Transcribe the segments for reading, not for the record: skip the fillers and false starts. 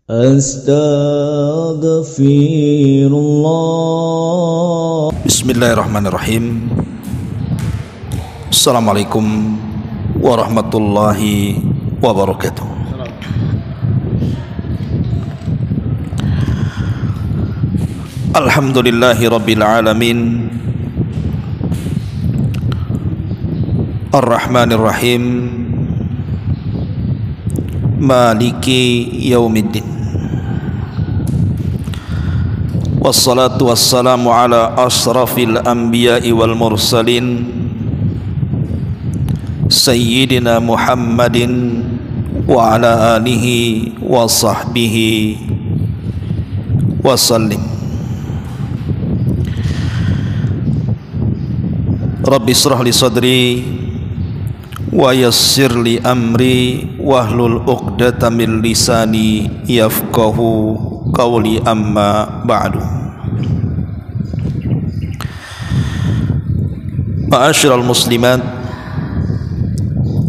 Astaghfirullah. Bismillahirrahmanirrahim. Assalamualaikum warahmatullahi wabarakatuh. Alhamdulillahi rabbil alamin, Ar-Rahmanir Rahim, Maliki yaumiddin. Wassalatu wassalamu ala asrafil anbiya'i wal mursalin, Sayyidina Muhammadin wa ala alihi wa sahbihi wa sallim. Rabbi israh li sadri wa yassir li amri wahlul 'uqdatam min lisani yafqahu qawli, amma ba'du. Ma'asyiral muslimat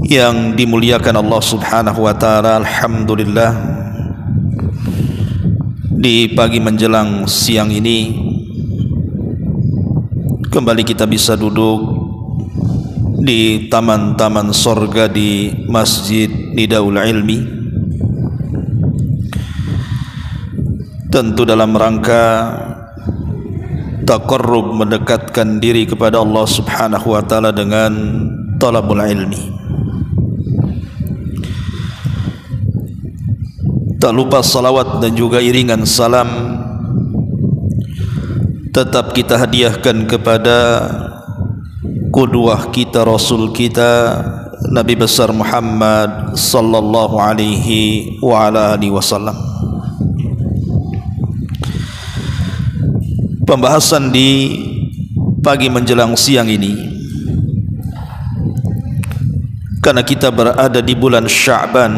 yang dimuliakan Allah Subhanahu wa taala, alhamdulillah di pagi menjelang siang ini kembali kita bisa duduk di taman-taman sorga di Masjid Nidaul Ilmi, tentu dalam rangka taqarrub, mendekatkan diri kepada Allah Subhanahu wa taala dengan talabul ilmi. Tak lupa salawat dan juga iringan salam tetap kita hadiahkan kepada qudwah kita, Rasul kita, Nabi besar Muhammad sallallahu alaihi wa ala alihi wasallam. Pembahasan di pagi menjelang siang ini, karena kita berada di bulan Sya'ban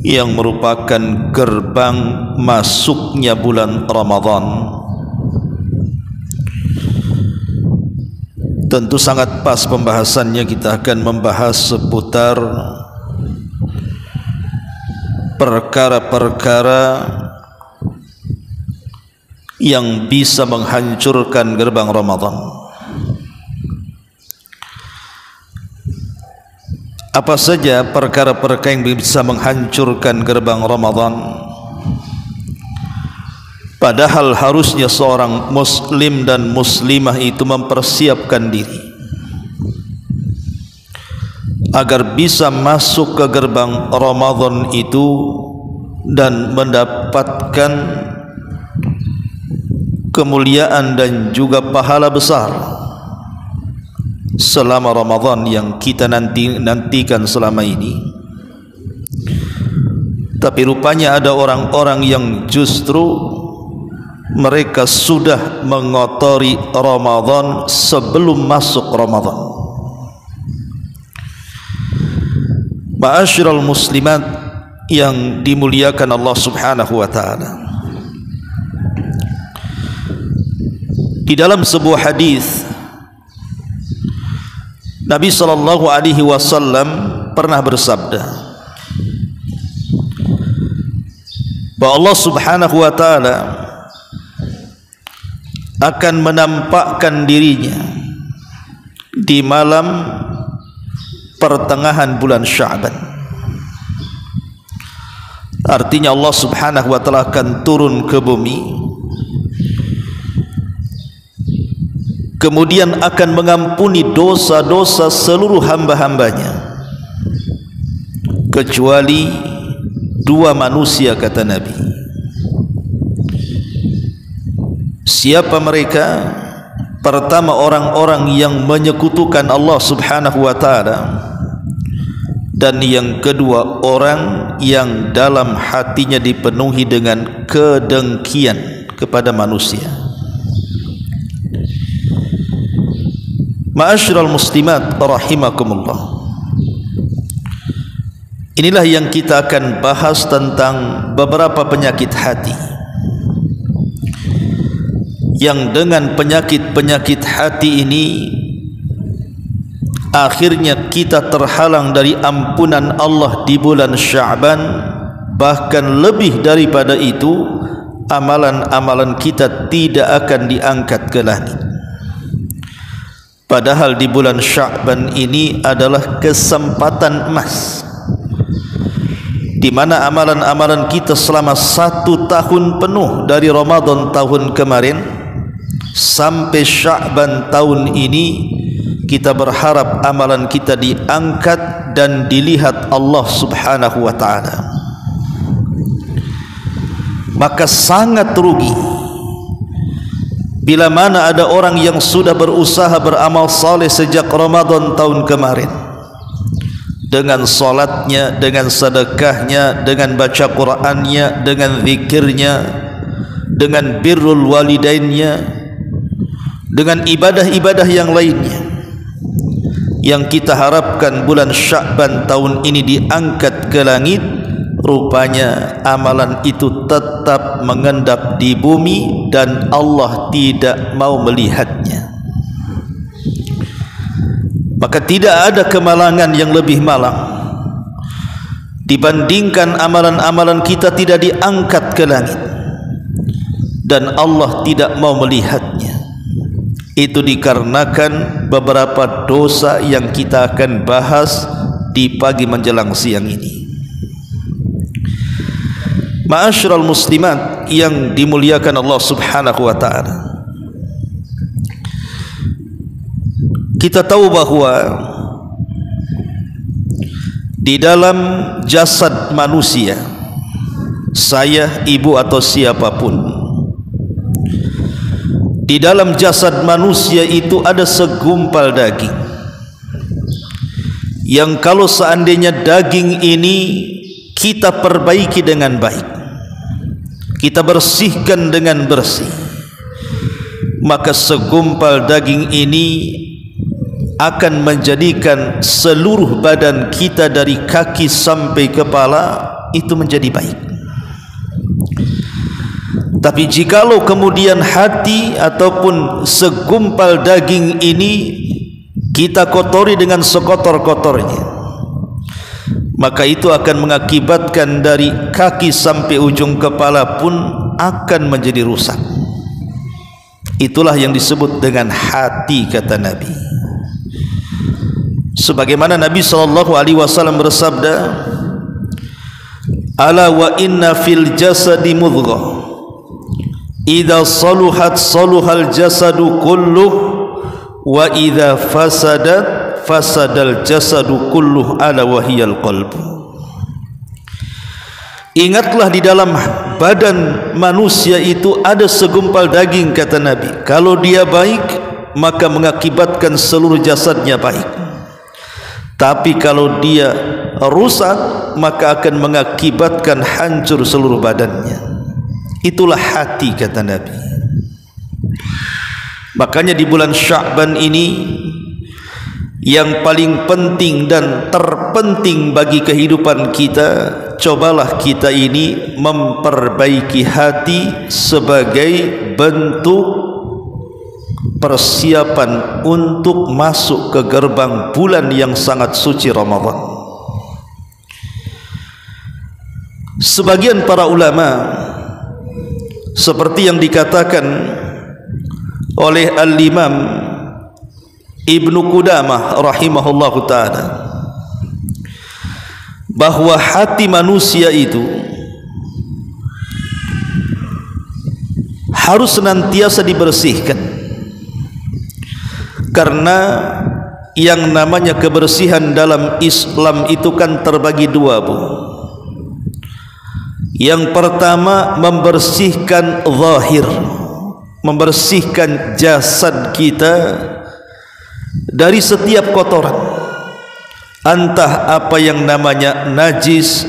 yang merupakan gerbang masuknya bulan Ramadan, tentu sangat pas pembahasannya. Kita akan membahas seputar perkara-perkara yang bisa menghancurkan gerbang Ramadan. Apa saja perkara-perkara yang bisa menghancurkan gerbang Ramadan? Padahal harusnya seorang muslim dan muslimah itu mempersiapkan diri agar bisa masuk ke gerbang Ramadan itu dan mendapatkan kemuliaan dan juga pahala besar selama Ramadan yang kita nantikan selama ini. Tapi rupanya ada orang-orang yang justru mereka sudah mengotori Ramadan sebelum masuk Ramadan. Ma'asyiral muslimat yang dimuliakan Allah Subhanahu wa taala, di dalam sebuah hadis Nabi sallallahu alaihi wasallam pernah bersabda bahwa Allah Subhanahu wa taala akan menampakkan dirinya di malam pertengahan bulan Sya'ban. Artinya Allah Subhanahu wa taala akan turun ke bumi, kemudian akan mengampuni dosa-dosa seluruh hamba-hambanya kecuali dua manusia, kata Nabi. Siapa mereka? Pertama, orang-orang yang menyekutukan Allah Subhanahu wa taala, dan yang kedua, orang yang dalam hatinya dipenuhi dengan kedengkian kepada manusia. Ma'asyiral muslimat rahimakumullah, inilah yang kita akan bahas tentang beberapa penyakit hati yang dengan penyakit-penyakit hati ini akhirnya kita terhalang dari ampunan Allah di bulan Sya'ban, bahkan lebih daripada itu, amalan-amalan kita tidak akan diangkat ke langit. Padahal di bulan Sya'ban ini adalah kesempatan emas, di mana amalan-amalan kita selama 1 tahun penuh dari Ramadan tahun kemarin sampai Sya'ban tahun ini, kita berharap amalan kita diangkat dan dilihat Allah Subhanahu wa ta'ala. Maka sangat rugi bila mana ada orang yang sudah berusaha beramal saleh sejak Ramadan tahun kemarin, dengan solatnya, dengan sedekahnya, dengan baca Qur'annya, dengan zikirnya, dengan birrul walidainnya, dengan ibadah-ibadah yang lainnya, yang kita harapkan bulan Sya'ban tahun ini diangkat ke langit. Rupanya amalan itu tetap mengendap di bumi dan Allah tidak mau melihatnya. Maka tidak ada kemalangan yang lebih malang dibandingkan amalan-amalan kita tidak diangkat ke langit dan Allah tidak mau melihatnya. Itu dikarenakan beberapa dosa yang kita akan bahas di pagi menjelang siang ini. Ma'asyiral muslimat yang dimuliakan Allah Subhanahu wa ta'ala, kita tahu bahwa di dalam jasad manusia, saya, ibu atau siapapun, di dalam jasad manusia itu ada segumpal daging yang kalau seandainya daging ini kita perbaiki dengan baik, kita bersihkan dengan bersih, maka segumpal daging ini akan menjadikan seluruh badan kita dari kaki sampai kepala itu menjadi baik. Tapi jikalau kemudian hati ataupun segumpal daging ini kita kotori dengan sekotor-kotornya, maka itu akan mengakibatkan dari kaki sampai ujung kepala pun akan menjadi rusak. Itulah yang disebut dengan hati, kata Nabi. Sebagaimana Nabi SAW bersabda, ala wa inna fil jasadi mudghah idza saluhat saluhal jasadu kulluh wa idza fasadat fasadal jasadu kulluh ala wahiyal qalbu. Ingatlah, di dalam badan manusia itu ada segumpal daging, kata Nabi. Kalau dia baik, maka mengakibatkan seluruh jasadnya baik. Tapi kalau dia rusak, maka akan mengakibatkan hancur seluruh badannya. Itulah hati, kata Nabi. Makanya di bulan Sya'ban ini, yang paling penting dan terpenting bagi kehidupan kita, cobalah kita ini memperbaiki hati sebagai bentuk persiapan untuk masuk ke gerbang bulan yang sangat suci Ramadan. Sebagian para ulama, seperti yang dikatakan oleh Al-Imam Ibnu Qudamah rahimahullahu ta'ala, bahwa hati manusia itu harus senantiasa dibersihkan, karena yang namanya kebersihan dalam Islam itu kan terbagi dua, Bu. Yang pertama, membersihkan zahir, membersihkan jasad kita dari setiap kotoran, entah apa yang namanya najis,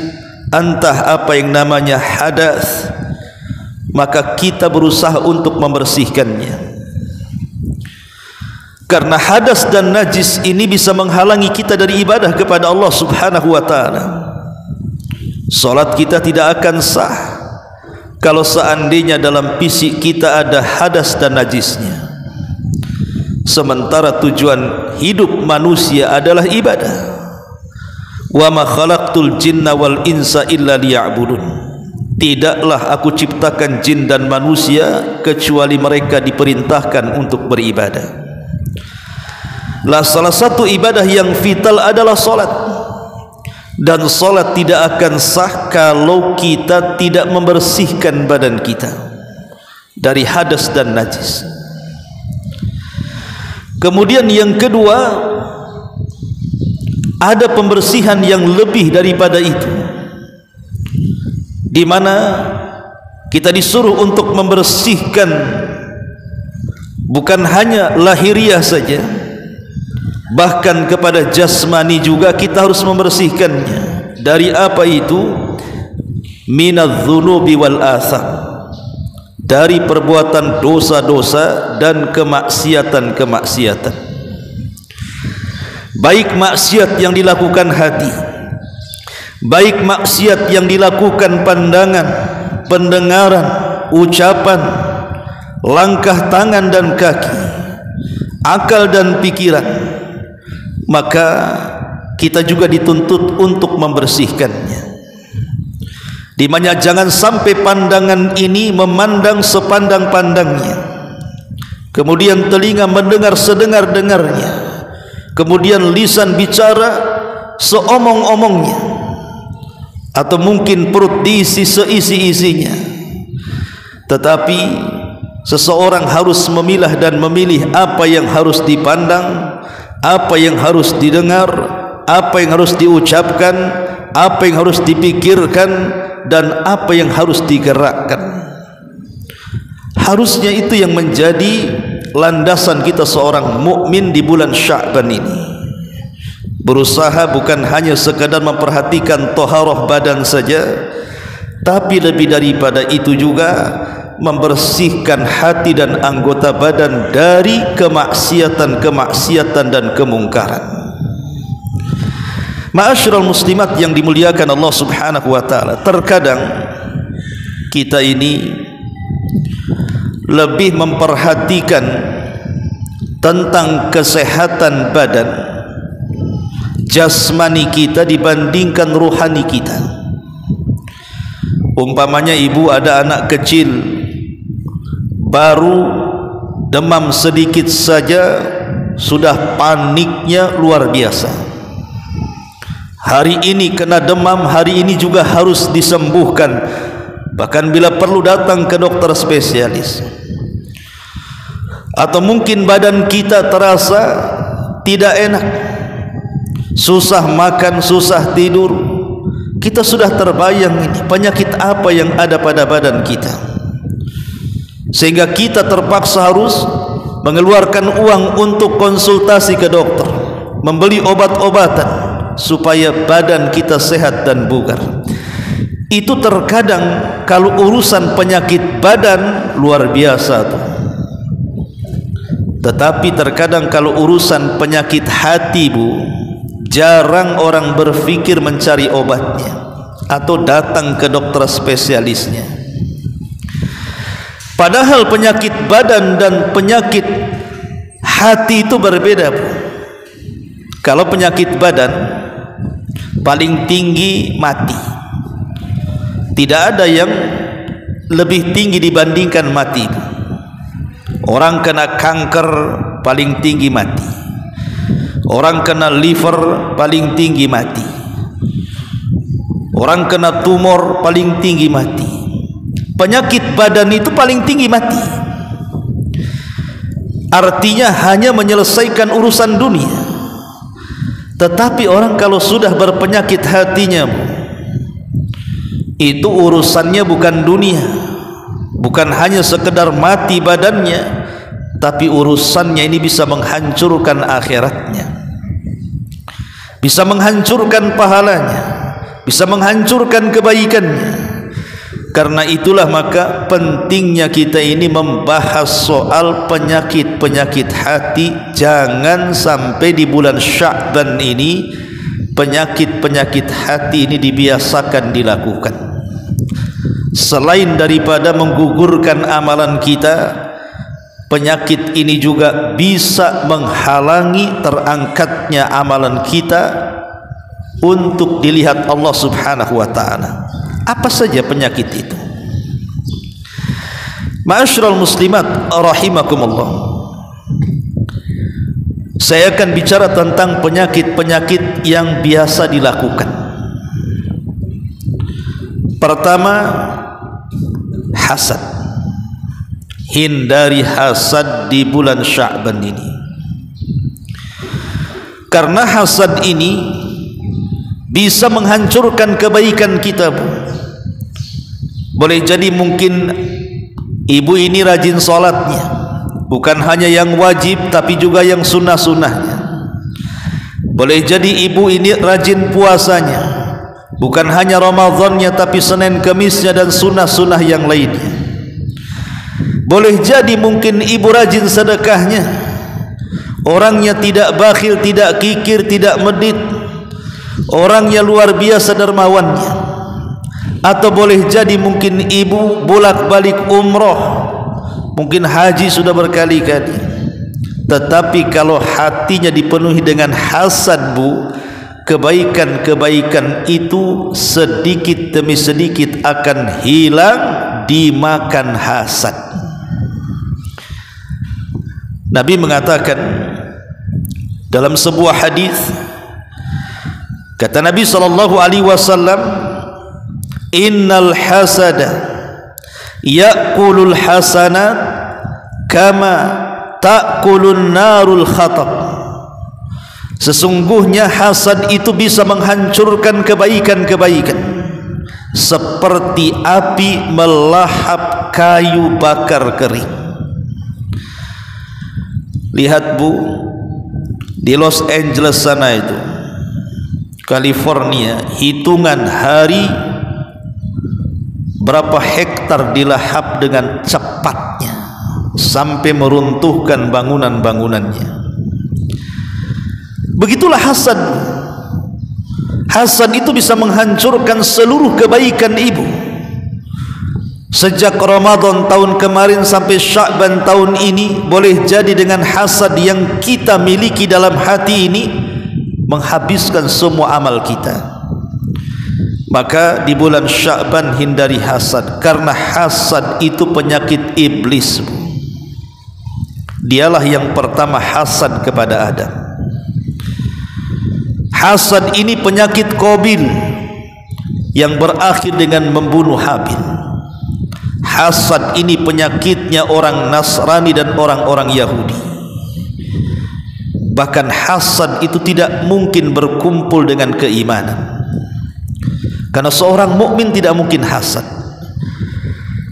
entah apa yang namanya hadas, maka kita berusaha untuk membersihkannya. Karena hadas dan najis ini bisa menghalangi kita dari ibadah kepada Allah Subhanahu wa ta'ala. Salat kita tidak akan sah kalau seandainya dalam fisik kita ada hadas dan najisnya. Sementara tujuan hidup manusia adalah ibadah. wa ma khalaqtul jinna wal insa illa liya'budun. Tidaklah aku ciptakan jin dan manusia kecuali mereka diperintahkan untuk beribadah. Salah satu ibadah yang vital adalah solat, dan solat tidak akan sah kalau kita tidak membersihkan badan kita dari hadas dan najis. Kemudian yang kedua, ada pembersihan yang lebih daripada itu, di mana kita disuruh untuk membersihkan bukan hanya lahiriah saja, bahkan kepada jasmani juga kita harus membersihkannya. Dari apa itu? Minadz-dzunubi wal atham, dari perbuatan dosa-dosa dan kemaksiatan-kemaksiatan, baik maksiat yang dilakukan hati, baik maksiat yang dilakukan pandangan, pendengaran, ucapan, langkah tangan dan kaki, akal dan pikiran. Maka kita juga dituntut untuk membersihkannya, di mana jangan sampai pandangan ini memandang sepandang-pandangnya, kemudian telinga mendengar sedengar-dengarnya, kemudian lisan bicara seomong-omongnya, atau mungkin perut diisi seisi-isinya. Tetapi seseorang harus memilah dan memilih apa yang harus dipandang, apa yang harus didengar, apa yang harus diucapkan, apa yang harus dipikirkan, dan apa yang harus digerakkan. Harusnya itu yang menjadi landasan kita seorang mukmin di bulan Sya'ban ini. Berusaha bukan hanya sekadar memperhatikan taharah badan saja, tapi lebih daripada itu juga membersihkan hati dan anggota badan dari kemaksiatan-kemaksiatan dan kemungkaran. Ma'asyiral muslimat yang dimuliakan Allah Subhanahu wa taala, terkadang kita ini lebih memperhatikan tentang kesehatan badan jasmani kita dibandingkan ruhani kita. Umpamanya ibu ada anak kecil baru demam sedikit saja sudah paniknya luar biasa. Hari ini kena demam, hari ini juga harus disembuhkan, bahkan bila perlu datang ke dokter spesialis. Atau mungkin badan kita terasa tidak enak, susah makan, susah tidur, kita sudah terbayang ini penyakit apa yang ada pada badan kita, sehingga kita terpaksa harus mengeluarkan uang untuk konsultasi ke dokter, membeli obat-obatan supaya badan kita sehat dan bugar. Itu terkadang kalau urusan penyakit badan luar biasa tuh. Tetapi terkadang kalau urusan penyakit hati, Bu, jarang orang berpikir mencari obatnya atau datang ke dokter spesialisnya. Padahal penyakit badan dan penyakit hati itu berbeda, Bu. Kalau penyakit badan paling tinggi mati, tidak ada yang lebih tinggi dibandingkan mati. Orang kena kanker paling tinggi mati, orang kena liver paling tinggi mati, orang kena tumor paling tinggi mati. Penyakit badan itu paling tinggi mati. Artinya hanya menyelesaikan urusan dunia. Tetapi orang kalau sudah berpenyakit hatinya, itu urusannya bukan dunia, bukan hanya sekedar mati badannya, tapi urusannya ini bisa menghancurkan akhiratnya, bisa menghancurkan pahalanya, bisa menghancurkan kebaikannya. Karena itulah maka pentingnya kita ini membahas soal penyakit-penyakit hati. Jangan sampai di bulan Sya'ban ini penyakit-penyakit hati ini dibiasakan dilakukan. Selain daripada menggugurkan amalan kita, penyakit ini juga bisa menghalangi terangkatnya amalan kita untuk dilihat Allah Subhanahu wa ta'ala. Apa saja penyakit itu? Ma'asyiral muslimat rahimakumullah, saya akan bicara tentang penyakit-penyakit yang biasa dilakukan. Pertama, hasad. Hindari hasad di bulan Sya'ban ini, karena hasad ini bisa menghancurkan kebaikan kita. Boleh jadi mungkin ibu ini rajin sholatnya, bukan hanya yang wajib tapi juga yang sunnah-sunnahnya. Boleh jadi ibu ini rajin puasanya, bukan hanya Ramadannya tapi Senin Kemisnya dan sunnah-sunnah yang lainnya. Boleh jadi mungkin ibu rajin sedekahnya, orangnya tidak bakhil, tidak kikir, tidak medit, orangnya luar biasa dermawannya. Atau boleh jadi mungkin ibu bolak-balik umroh, mungkin haji sudah berkali-kali, tetapi kalau hatinya dipenuhi dengan hasad, kebaikan-kebaikan itu sedikit demi sedikit akan hilang dimakan hasad. Nabi mengatakan dalam sebuah hadis, kata Nabi SAW, innal hasada ya'kulul hasanat kama ta'kulun narul khatab. Sesungguhnya hasad itu bisa menghancurkan kebaikan-kebaikan seperti api melahap kayu bakar kering. Lihat Bu, di Los Angeles sana itu, California, hitungan hari berapa hektar dilahap dengan cepatnya sampai meruntuhkan bangunan-bangunannya. Begitulah hasad. Hasad itu bisa menghancurkan seluruh kebaikan ibu. Sejak Ramadan tahun kemarin sampai Sya'ban tahun ini, boleh jadi dengan hasad yang kita miliki dalam hati ini menghabiskan semua amal kita. Maka di bulan Sya'ban hindari hasad, karena hasad itu penyakit iblis. Dialah yang pertama hasad kepada Adam. Hasad ini penyakit Qabil yang berakhir dengan membunuh Habil. Hasad ini penyakitnya orang Nasrani dan orang-orang Yahudi. Bahkan hasad itu tidak mungkin berkumpul dengan keimanan, karena seorang mukmin tidak mungkin hasad.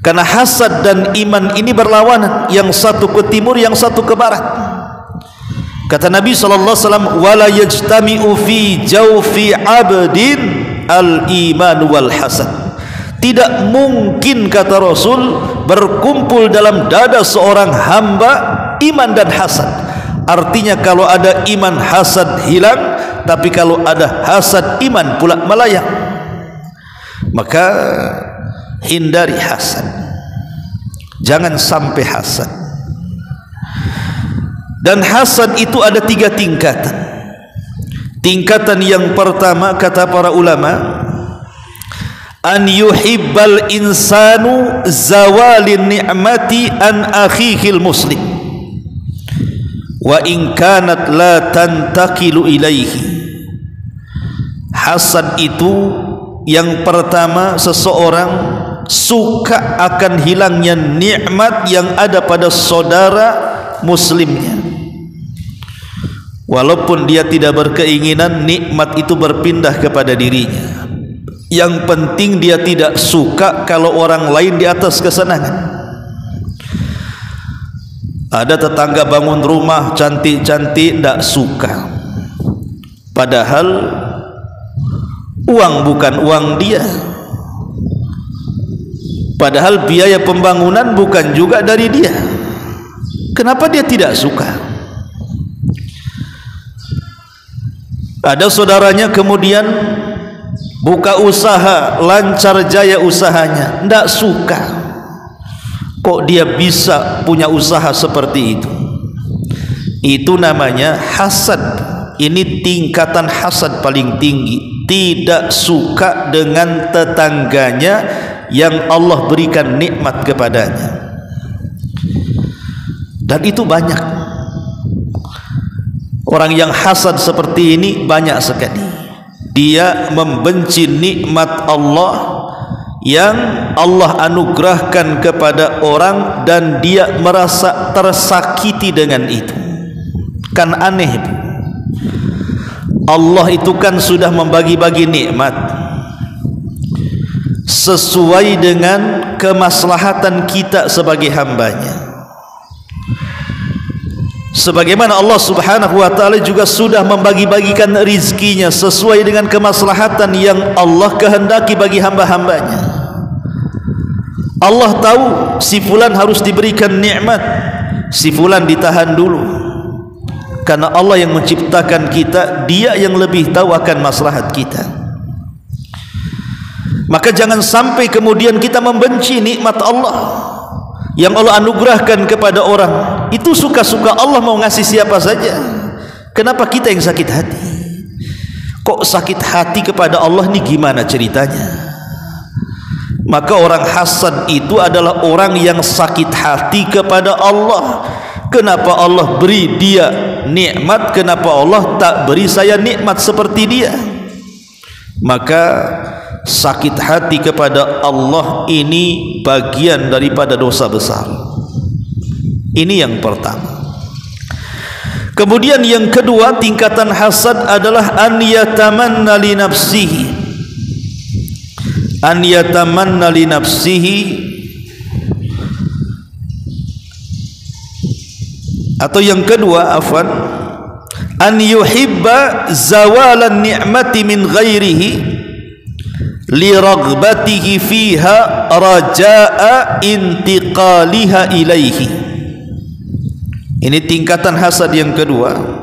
Karena hasad dan iman ini berlawanan, yang satu ke timur, yang satu ke barat. Kata Nabi SAW, wala yajtami'u fi jawfi abdin al-iman wal hasad. Tidak mungkin, kata Rasul, berkumpul dalam dada seorang hamba iman dan hasad. Artinya kalau ada iman, hasad hilang, tapi kalau ada hasad, iman pula melayang. Maka hindari hasad, jangan sampai hasad. Dan hasad itu ada 3 tingkatan. Tingkatan yang pertama, kata para ulama, an yuhibbal insanu zawalin ni'mati an akhihil muslim wa in kanat la tantakilu ilaihi. Hasad itu yang pertama, seseorang suka akan hilangnya nikmat yang ada pada saudara muslimnya, walaupun dia tidak berkeinginan nikmat itu berpindah kepada dirinya. Yang penting dia tidak suka kalau orang lain di atas kesenangan. Ada tetangga bangun rumah cantik-cantik, tidak suka, padahal uang bukan uang dia, padahal biaya pembangunan bukan juga dari dia. Kenapa dia tidak suka? Ada saudaranya kemudian buka usaha, lancar jaya usahanya, tidak suka. Kok dia bisa punya usaha seperti itu? Itu namanya hasad. Ini tingkatan hasad paling tinggi. tidak suka dengan tetangganya yang Allah berikan nikmat kepadanya. Dan itu banyak orang yang hasad seperti ini, banyak sekali. Dia membenci nikmat Allah yang Allah anugerahkan kepada orang dan dia merasa tersakiti dengan itu. Kan aneh, Allah itu kan sudah membagi-bagi nikmat sesuai dengan kemaslahatan kita sebagai hambanya. Sebagaimana Allah subhanahu wa ta'ala juga sudah membagi-bagikan rizkinya sesuai dengan kemaslahatan yang Allah kehendaki bagi hamba-hambanya. Allah tahu si fulan harus diberikan nikmat, si fulan ditahan dulu. Karena Allah yang menciptakan kita, Dia yang lebih tahu akan maslahat kita. Maka jangan sampai kemudian kita membenci nikmat Allah yang Allah anugerahkan kepada orang. Itu suka-suka Allah mau ngasih siapa saja. Kenapa kita yang sakit hati? Kok sakit hati kepada Allah ini gimana ceritanya? Maka orang hasad itu adalah orang yang sakit hati kepada Allah. Kenapa Allah beri dia nikmat, kenapa Allah tak beri saya nikmat seperti dia? Maka sakit hati kepada Allah ini bagian daripada dosa besar. Ini yang pertama. Kemudian yang kedua, tingkatan hasad adalah an yatamanna li nafsihi. An yatamanna li nafsihi, atau yang kedua, afwan, an yuhibba zawalan ni'mati min ghairihi li raghbatihi fiha raja'a intiqaliha ilaihi. Ini tingkatan hasad yang kedua.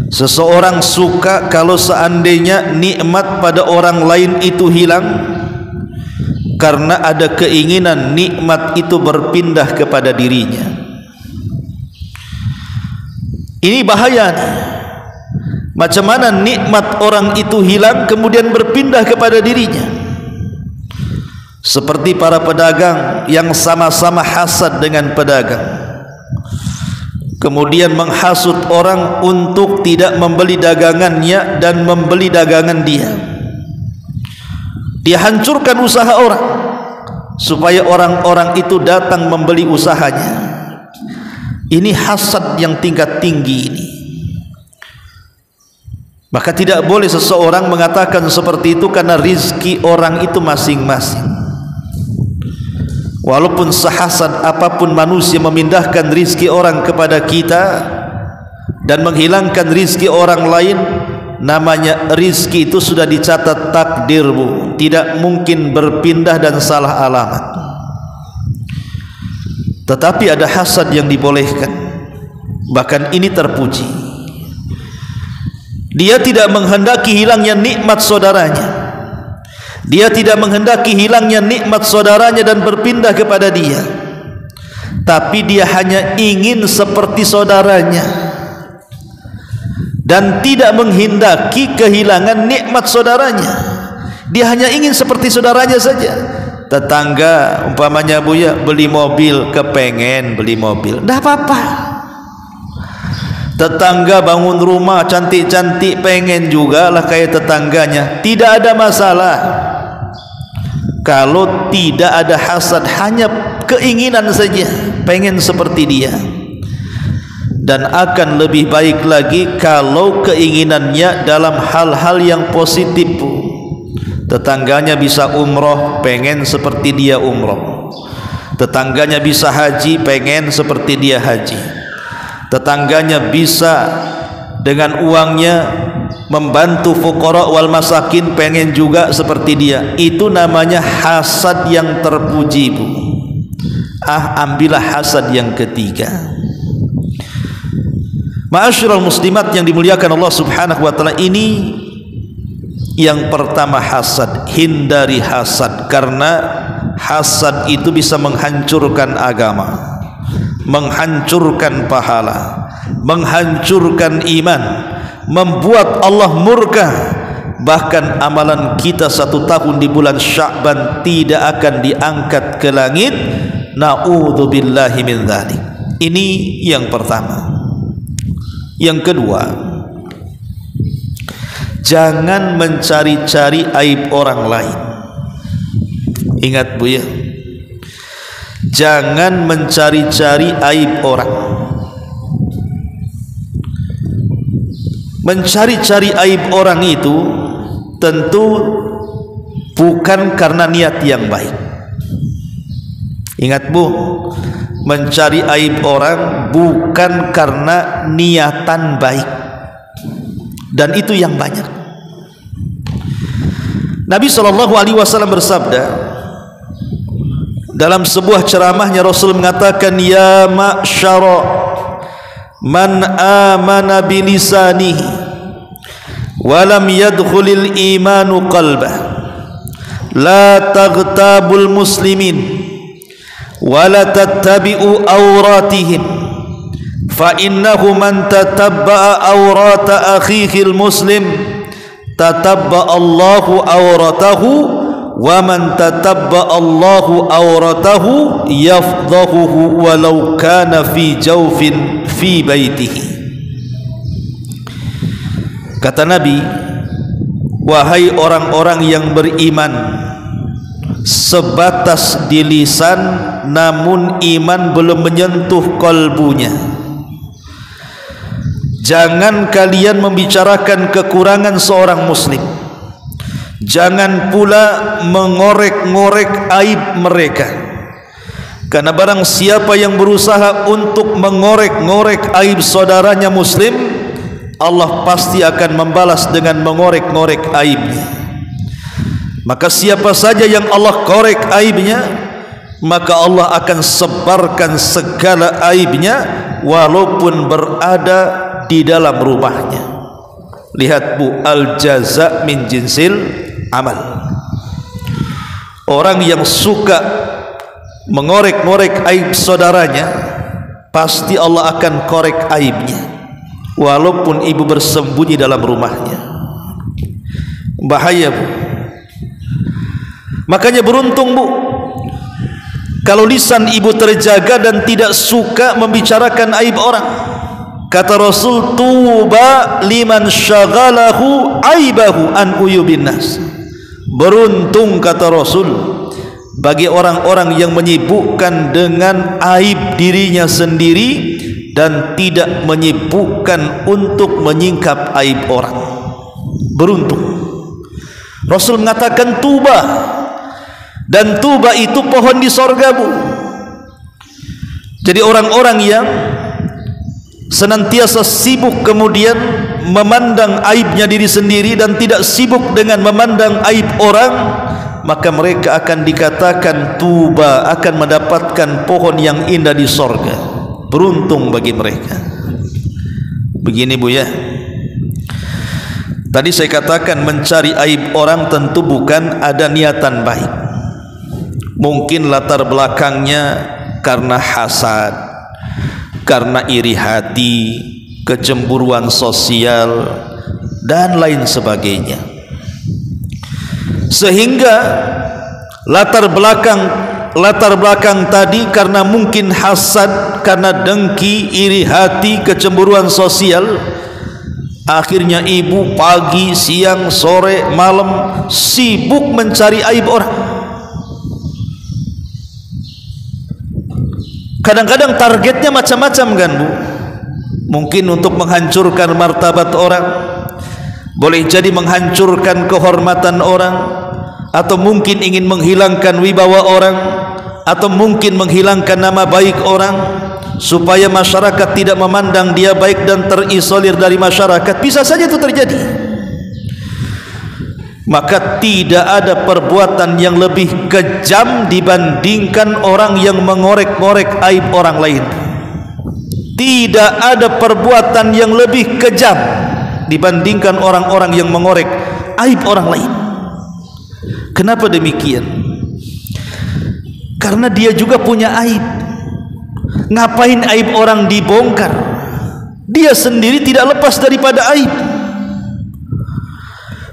Seseorang suka kalau seandainya nikmat pada orang lain itu hilang, karena ada keinginan nikmat itu berpindah kepada dirinya. Ini bahaya. Macam mana nikmat orang itu hilang kemudian berpindah kepada dirinya? Seperti para pedagang yang sama-sama hasad dengan pedagang, kemudian menghasut orang untuk tidak membeli dagangannya dan membeli dagangan dia. Dia hancurkan usaha orang supaya orang-orang itu datang membeli usahanya. Ini hasad yang tingkat tinggi ini. Maka tidak boleh seseorang mengatakan seperti itu, karena rizki orang itu masing-masing. Walaupun sehasad apapun manusia memindahkan rizki orang kepada kita dan menghilangkan rizki orang lain, namanya rizki itu sudah dicatat takdirmu, tidak mungkin berpindah dan salah alamat. Tetapi ada hasad yang dibolehkan, bahkan ini terpuji. Dia tidak menghendaki hilangnya nikmat saudaranya, dia tidak menghendaki hilangnya nikmat saudaranya dan berpindah kepada dia, tapi dia hanya ingin seperti saudaranya dan tidak menghendaki kehilangan nikmat saudaranya. Dia hanya ingin seperti saudaranya saja. Tetangga umpamanya Buya beli mobil, kepengen beli mobil, dah apa-apa. Tetangga bangun rumah cantik-cantik, pengen juga lah kayak tetangganya, tidak ada masalah. Kalau tidak ada hasad, hanya keinginan saja, pengen seperti dia. Dan akan lebih baik lagi kalau keinginannya dalam hal-hal yang positif. Tetangganya bisa umroh, pengen seperti dia umroh. Tetangganya bisa haji, pengen seperti dia haji. Tetangganya bisa dengan uangnya membantu fuqara wal masakin, pengen juga seperti dia. Itu namanya hasad yang terpuji, Bu. Ambillah hasad yang ketiga. Ma'asyiral muslimat yang dimuliakan Allah Subhanahu wa taala, ini yang pertama hasad. Hindari hasad, karena hasad itu bisa menghancurkan agama, menghancurkan pahala, menghancurkan iman, membuat Allah murka, bahkan amalan kita 1 tahun di bulan Sya'ban tidak akan diangkat ke langit. Na'udzubillahi min dzalik. Ini yang pertama. Yang kedua, jangan mencari-cari aib orang lain. Ingat Bu ya, jangan mencari-cari aib orang. Mencari-cari aib orang itu tentu bukan karena niat yang baik. Ingat Bu, mencari aib orang bukan karena niatan baik, dan itu yang banyak. Nabi SAW bersabda dalam sebuah ceramahnya, Rasul mengatakan, ya ma'syara man amana bilisanihi walam yadkhulil imanu qalbah la taghtabul muslimin wala tattabi'u awratihim fa innahu man tatabba'a awrata akhihil muslim tatabba Allahu awratahu wa man tatabba Allahu awratahu yafdahuhu walau kana fi jawfin fi baitihi. Kata Nabi, wahai orang-orang yang beriman, sebatas di lisan namun iman belum menyentuh kalbunya, jangan kalian membicarakan kekurangan seorang muslim, jangan pula mengorek-ngorek aib mereka, karena barang siapa yang berusaha untuk mengorek-ngorek aib saudaranya muslim, Allah pasti akan membalas dengan mengorek-ngorek aibnya. Maka siapa saja yang Allah korek aibnya, maka Allah akan sebarkan segala aibnya walaupun berada di dalam rumahnya. Lihat Bu, al-jaza min jinsil amal. Orang yang suka mengorek-ngorek aib saudaranya, pasti Allah akan korek aibnya walaupun ibu bersembunyi dalam rumahnya. Bahaya Bu. Makanya beruntung Bu kalau lisan ibu terjaga dan tidak suka membicarakan aib orang. Kata Rasul, tuba liman syaghalahu aibahu an uyubin nas. Beruntung, kata Rasul, bagi orang-orang yang menyibukkan dengan aib dirinya sendiri dan tidak menyibukkan untuk menyingkap aib orang. Beruntung. Rasul mengatakan tuba, dan tuba itu pohon di sorga Bu. Jadi orang-orang yang senantiasa sibuk kemudian memandang aibnya diri sendiri dan tidak sibuk dengan memandang aib orang, maka mereka akan dikatakan tuba, akan mendapatkan pohon yang indah di sorga. Beruntung bagi mereka. Begini Bu ya, tadi saya katakan mencari aib orang tentu bukan ada niatan baik. Mungkin latar belakangnya karena hasad, karena iri hati, kecemburuan sosial, dan lain sebagainya. Sehingga latar belakang tadi karena mungkin hasad, karena dengki, iri hati, kecemburuan sosial, akhirnya ibu pagi, siang, sore, malam sibuk mencari aib orang. Kadang-kadang targetnya macam-macam kan Bu. Mungkin untuk menghancurkan martabat orang, boleh jadi menghancurkan kehormatan orang, atau mungkin ingin menghilangkan wibawa orang, atau mungkin menghilangkan nama baik orang supaya masyarakat tidak memandang dia baik dan terisolir dari masyarakat. Bisa saja itu terjadi. Maka tidak ada perbuatan yang lebih kejam dibandingkan orang yang mengorek-ngorek aib orang lain. Tidak ada perbuatan yang lebih kejam dibandingkan orang-orang yang mengorek aib orang lain. Kenapa demikian? Karena dia juga punya aib. Ngapain aib orang dibongkar? Dia sendiri tidak lepas daripada aib.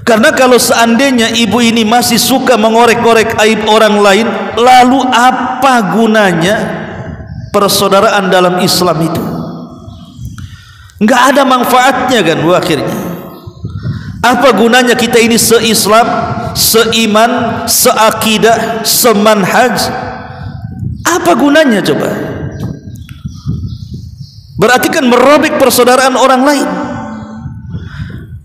Karena kalau seandainya ibu ini masih suka mengorek-korek aib orang lain, lalu apa gunanya persaudaraan dalam Islam itu? Enggak ada manfaatnya kan akhirnya. Apa gunanya kita ini se-Islam, seiman, seakidah, semanhaj? Apa gunanya coba? Berarti kan merobek persaudaraan orang lain.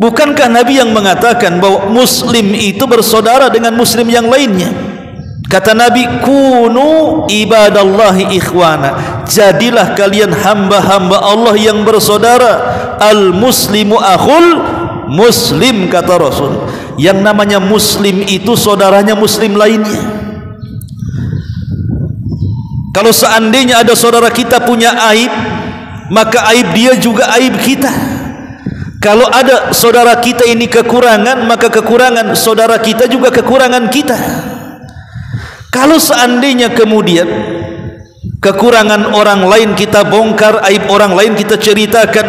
Bukankah Nabi yang mengatakan bahwa muslim itu bersaudara dengan muslim yang lainnya? Kata Nabi, kunu ibadallahi ikhwana, jadilah kalian hamba-hamba Allah yang bersaudara. Al muslimu akhul muslim, kata Rasul. Yang namanya muslim itu saudaranya muslim lainnya. Kalau seandainya ada saudara kita punya aib, maka aib dia juga aib kita. Kalau ada saudara kita ini kekurangan, maka kekurangan saudara kita juga kekurangan kita. Kalau seandainya kemudian kekurangan orang lain kita bongkar, aib orang lain kita ceritakan,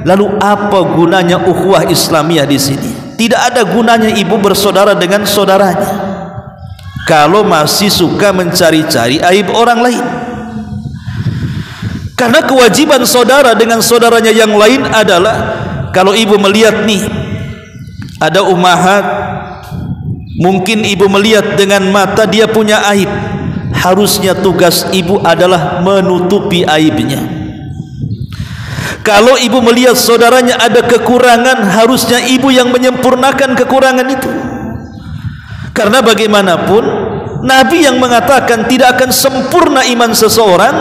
lalu apa gunanya ukhuwah Islamiyah di sini? Tidak ada gunanya ibu bersaudara dengan saudaranya kalau masih suka mencari-cari aib orang lain. Karena kewajiban saudara dengan saudaranya yang lain adalah, kalau ibu melihat nih ada ummahat, mungkin ibu melihat dengan mata dia punya aib, harusnya tugas ibu adalah menutupi aibnya. Kalau ibu melihat saudaranya ada kekurangan, harusnya ibu yang menyempurnakan kekurangan itu. Karena bagaimanapun Nabi yang mengatakan tidak akan sempurna iman seseorang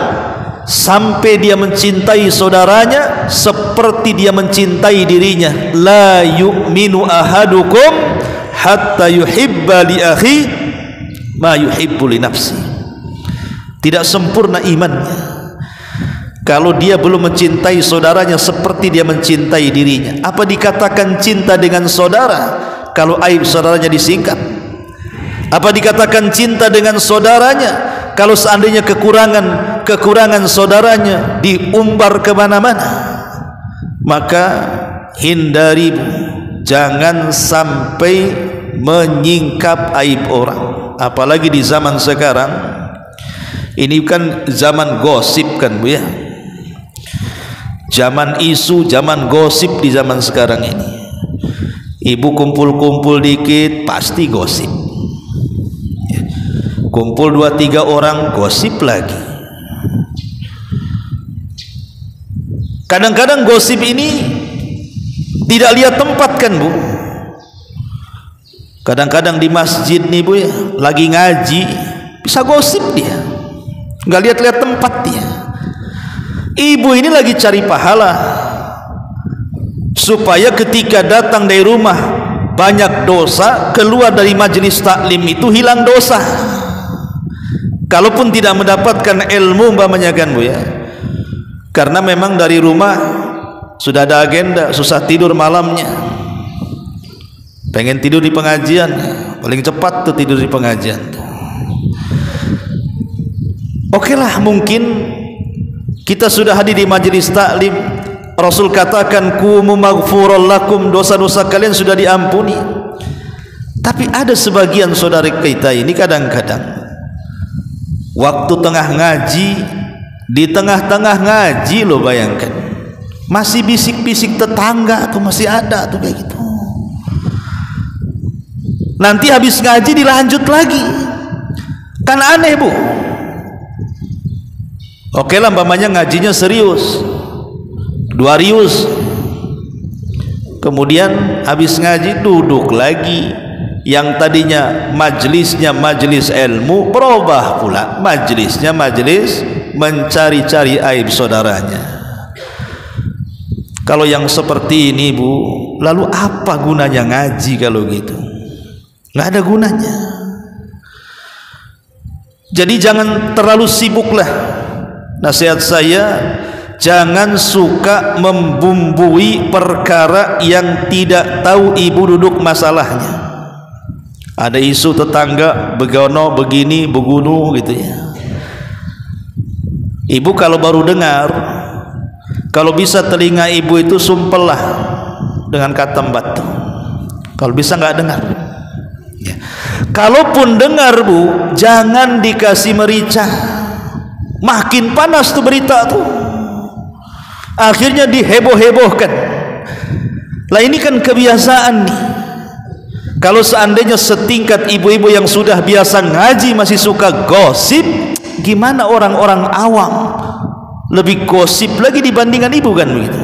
sampai dia mencintai saudaranya seperti dia mencintai dirinya. La yu'minu ahadukum hatta yuhibba li akhi ma yuhibbu li nafsi. Tidak sempurna imannya kalau dia belum mencintai saudaranya seperti dia mencintai dirinya. Apa dikatakan cinta dengan saudara kalau aib saudaranya disingkap? Apa dikatakan cinta dengan saudaranya kalau seandainya kekurangan saudaranya diumbar ke mana-mana? Maka hindari, jangan sampai menyingkap aib orang. Apalagi di zaman sekarang ini kan zaman gosip kan Bu ya, zaman isu, zaman gosip di zaman sekarang ini. Ibu kumpul-kumpul dikit pasti gosip, kumpul 2-3 orang gosip lagi. Kadang-kadang gosip ini tidak lihat tempat kan Bu. Kadang-kadang di masjid nih Bu ya, lagi ngaji bisa gosip dia, nggak lihat-lihat tempat dia. Ibu ini lagi cari pahala supaya ketika datang dari rumah banyak dosa, keluar dari majelis taklim itu hilang dosa. Kalaupun tidak mendapatkan ilmu umpamanya kan Bu ya, karena memang dari rumah sudah ada agenda, susah tidur malamnya, pengen tidur di pengajian, paling cepat tuh tidur di pengajian. Oke lah, mungkin kita sudah hadir di majelis taklim, Rasul katakan kumu maghfuran lakum, dosa-dosa kalian sudah diampuni. Tapi ada sebagian saudara kita ini kadang-kadang waktu tengah ngaji, di tengah-tengah ngaji loh, bayangkan masih bisik-bisik tetangga tuh, masih ada tuh kayak gitu. Nanti habis ngaji dilanjut lagi, kan aneh Bu. Oke lah, umpamanya ngajinya serius, 2 rius, kemudian habis ngaji duduk lagi, yang tadinya majelisnya majelis ilmu berubah pula majelisnya majelis mencari-cari aib saudaranya. Kalau yang seperti ini Bu, lalu apa gunanya ngaji kalau gitu? Nggak ada gunanya. Jadi jangan terlalu sibuklah. Nasihat saya, jangan suka membumbui perkara yang tidak tahu ibu duduk masalahnya. Ada isu tetangga begono begini begunu gitu ya. Ibu kalau baru dengar, kalau bisa telinga ibu itu sumpellah dengan katam batu. Kalau bisa nggak dengar. Ya. Kalaupun dengar Bu, jangan dikasih merica. Makin panas tuh berita tuh. Akhirnya diheboh-hebohkan. Lah ini kan kebiasaan nih. Kalau seandainya setingkat ibu-ibu yang sudah biasa ngaji masih suka gosip, gimana orang-orang awam? Lebih gosip lagi dibandingkan ibu kan begitu.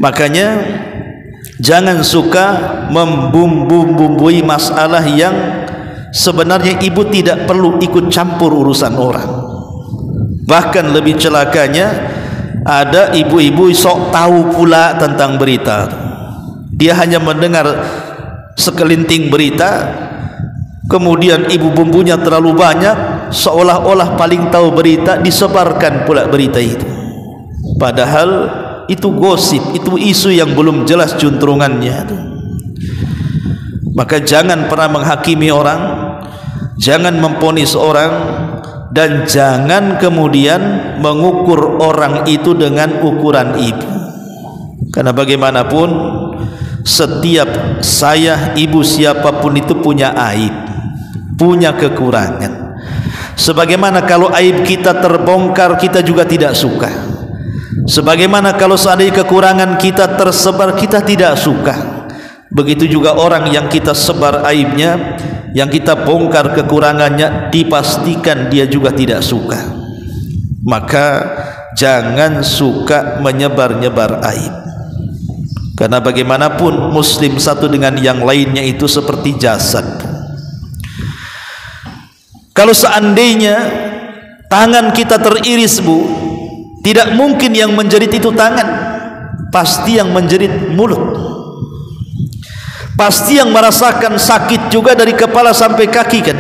Makanya jangan suka membumbu-bumbui masalah yang sebenarnya ibu tidak perlu ikut campur urusan orang. Bahkan lebih celakanya ada ibu-ibu sok tahu pula tentang berita. Dia hanya mendengar sekelinting berita, kemudian ibu bumbunya terlalu banyak, seolah-olah paling tahu berita, disebarkan pula berita itu. Padahal itu gosip, itu isu yang belum jelas juntrungannya. Maka jangan pernah menghakimi orang, jangan memponis orang, dan jangan kemudian mengukur orang itu dengan ukuran ibu. Karena bagaimanapun setiap saya, ibu, siapapun itu punya aib, punya kekurangan. Sebagaimana kalau aib kita terbongkar, kita juga tidak suka. Sebagaimana kalau seandainya kekurangan kita tersebar, kita tidak suka. Begitu juga orang yang kita sebar aibnya, yang kita bongkar kekurangannya, dipastikan dia juga tidak suka. Maka jangan suka menyebar-nyebar aib. Karena bagaimanapun muslim satu dengan yang lainnya itu seperti jasad. Kalau seandainya tangan kita teriris Bu, tidak mungkin yang menjerit itu tangan, pasti yang menjerit mulut. Pasti yang merasakan sakit juga dari kepala sampai kaki kan.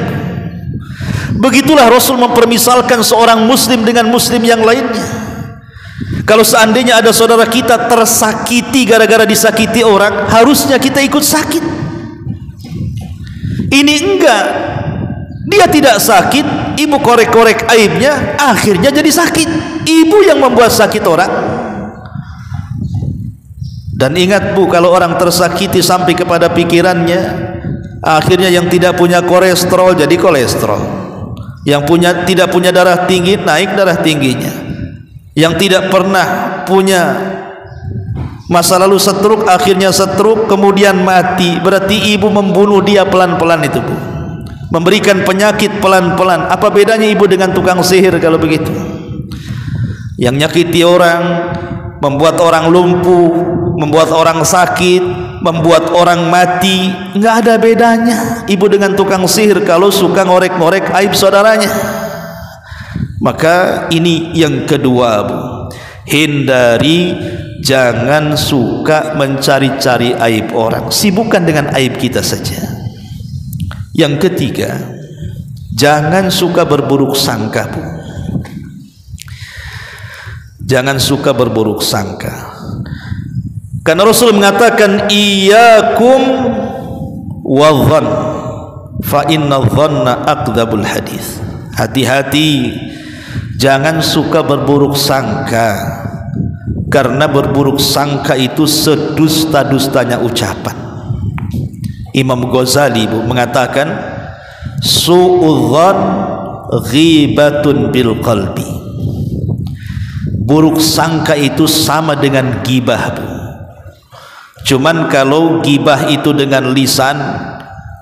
Begitulah Rasul mempermisalkan seorang muslim dengan muslim yang lainnya. Kalau seandainya ada saudara kita tersakiti gara-gara disakiti orang, harusnya kita ikut sakit. Ini enggak, dia tidak sakit, ibu korek-korek aibnya, akhirnya jadi sakit. Ibu yang membuat sakit orang. Dan ingat Bu, kalau orang tersakiti sampai kepada pikirannya, akhirnya yang tidak punya kolesterol jadi kolesterol, yang tidak punya darah tinggi naik darah tingginya, yang tidak pernah punya masa lalu stroke akhirnya stroke, kemudian mati. Berarti ibu membunuh dia pelan-pelan itu Bu, memberikan penyakit pelan-pelan. Apa bedanya ibu dengan tukang sihir kalau begitu? Yang nyakiti orang, membuat orang lumpuh, membuat orang sakit, membuat orang mati, nggak ada bedanya ibu dengan tukang sihir kalau suka ngorek-ngorek aib saudaranya. Maka ini yang kedua Bu, hindari, jangan suka mencari-cari aib orang, sibukkan dengan aib kita saja. Yang ketiga, jangan suka berburuk sangka Bu. Jangan suka berburuk sangka. Karena Rasul mengatakan iyyakum wadh-dhann fa inna dhanna akdzabul hadis. Hati-hati, jangan suka berburuk sangka, karena berburuk sangka itu sedusta-dustanya ucapan. Imam Ghazali Bu mengatakan su'udzan ghibatun bil qalbi. Buruk sangka itu sama dengan gibah Bu. Cuman kalau gibah itu dengan lisan,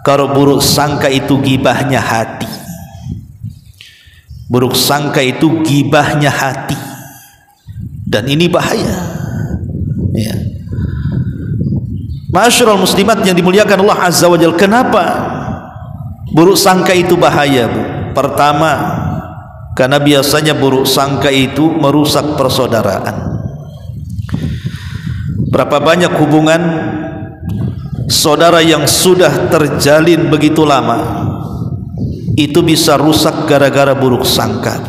kalau buruk sangka itu gibahnya hati. Buruk sangka itu gibahnya hati, dan ini bahaya ya. Ma'asyiral muslimat yang dimuliakan Allah Azza wa Jalla, kenapa buruk sangka itu bahaya Bu? Pertama, karena biasanya buruk sangka itu merusak persaudaraan. Berapa banyak hubungan saudara yang sudah terjalin begitu lama itu bisa rusak gara-gara buruk sangka.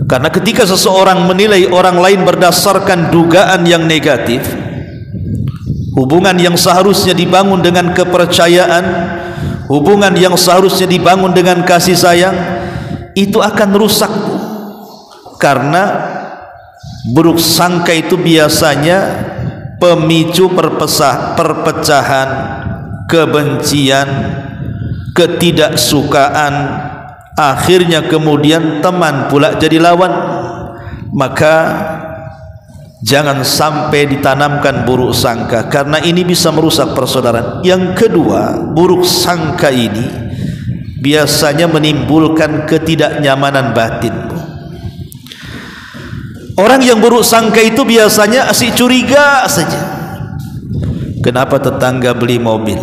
Karena ketika seseorang menilai orang lain berdasarkan dugaan yang negatif, hubungan yang seharusnya dibangun dengan kepercayaan, hubungan yang seharusnya dibangun dengan kasih sayang, itu akan rusak. Karena buruk sangka itu biasanya pemicu perpecahan, kebencian, ketidaksukaan, akhirnya kemudian teman pula jadi lawan. Maka jangan sampai ditanamkan buruk sangka, karena ini bisa merusak persaudaraan. Yang kedua, buruk sangka ini biasanya menimbulkan ketidaknyamanan batin. Orang yang buruk sangka itu biasanya asik curiga saja. Kenapa tetangga beli mobil?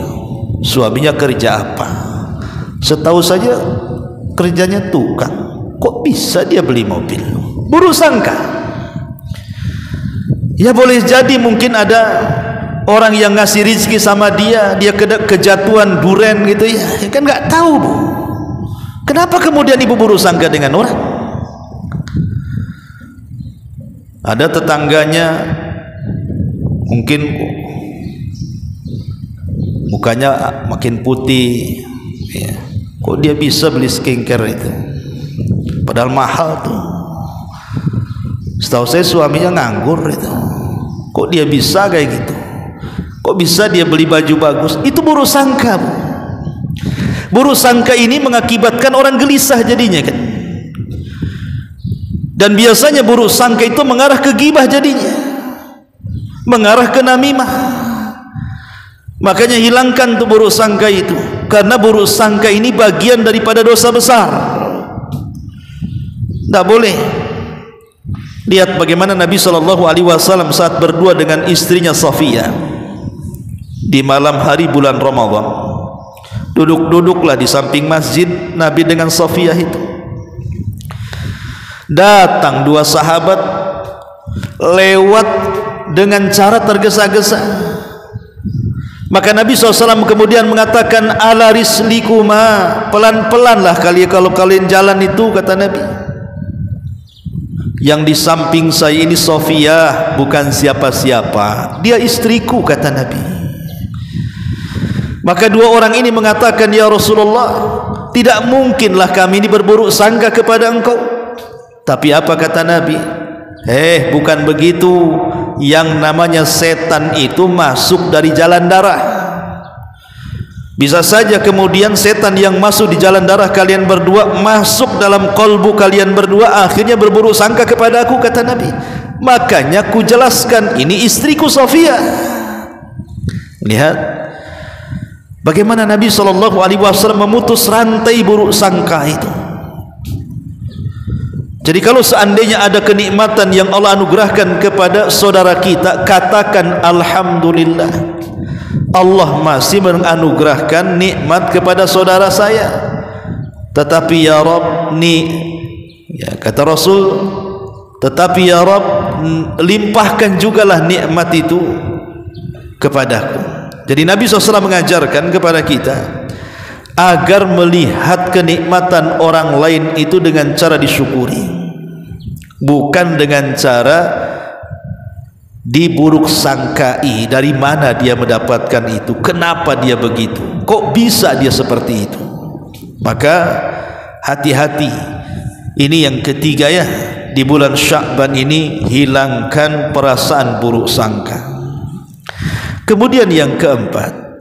Suaminya kerja apa? Setahu saja kerjanya tukang. Kok bisa dia beli mobil? Buruk sangka. Ya boleh jadi mungkin ada orang yang ngasih rezeki sama dia, dia kejatuhan duren gitu ya, kan nggak tahu Bu. Kenapa kemudian ibu buruk sangka dengan orang? Ada tetangganya mungkin mukanya makin putih ya. Kok dia bisa beli skincare itu, padahal mahal tuh. Setahu saya suaminya nganggur itu. Kok dia bisa kayak gitu? Kok bisa dia beli baju bagus? Itu buruk sangka Bu. Buruk sangka ini mengakibatkan orang gelisah jadinya kan. Dan biasanya buruk sangka itu mengarah ke ghibah jadinya, mengarah ke namimah. Makanya hilangkan tuh buruk sangka itu, karena buruk sangka ini bagian daripada dosa besar. Tidak boleh. Lihat bagaimana Nabi SAW saat berdua dengan istrinya Safiyah di malam hari bulan Ramadan. Duduk-duduklah di samping masjid Nabi dengan Safiyah itu. Datang dua sahabat lewat dengan cara tergesa-gesa. Maka Nabi SAW kemudian mengatakan, ala rislikuma, pelan-pelanlah kalian kalau kalian jalan itu, kata Nabi. Yang di samping saya ini Safiyah, bukan siapa-siapa, dia istriku, kata Nabi. Maka dua orang ini mengatakan, ya Rasulullah, tidak mungkinlah kami ini berburuk sangka kepada engkau. Tapi apa kata Nabi? Bukan begitu. Yang namanya setan itu masuk dari jalan darah. Bisa saja kemudian setan yang masuk di jalan darah kalian berdua masuk dalam kolbu kalian berdua, akhirnya berburuk sangka kepada aku, kata Nabi. Makanya ku jelaskan, ini istriku Safiyah. Lihat bagaimana Nabi SAW memutus rantai buruk sangka itu. Jadi kalau seandainya ada kenikmatan yang Allah anugerahkan kepada saudara kita, katakan alhamdulillah, Allah masih menganugerahkan nikmat kepada saudara saya. Tetapi ya Rabb, ya kata Rasul, tetapi ya Rabb, limpahkan jugalah nikmat itu kepadaku. Jadi Nabi SAW mengajarkan kepada kita agar melihat kenikmatan orang lain itu dengan cara disyukuri, bukan dengan cara diburuk sangkai. Dari mana dia mendapatkan itu? Kenapa dia begitu? Kok bisa dia seperti itu? Maka hati-hati. Ini yang ketiga ya, di bulan Sya'ban ini hilangkan perasaan buruk sangka. Kemudian yang keempat,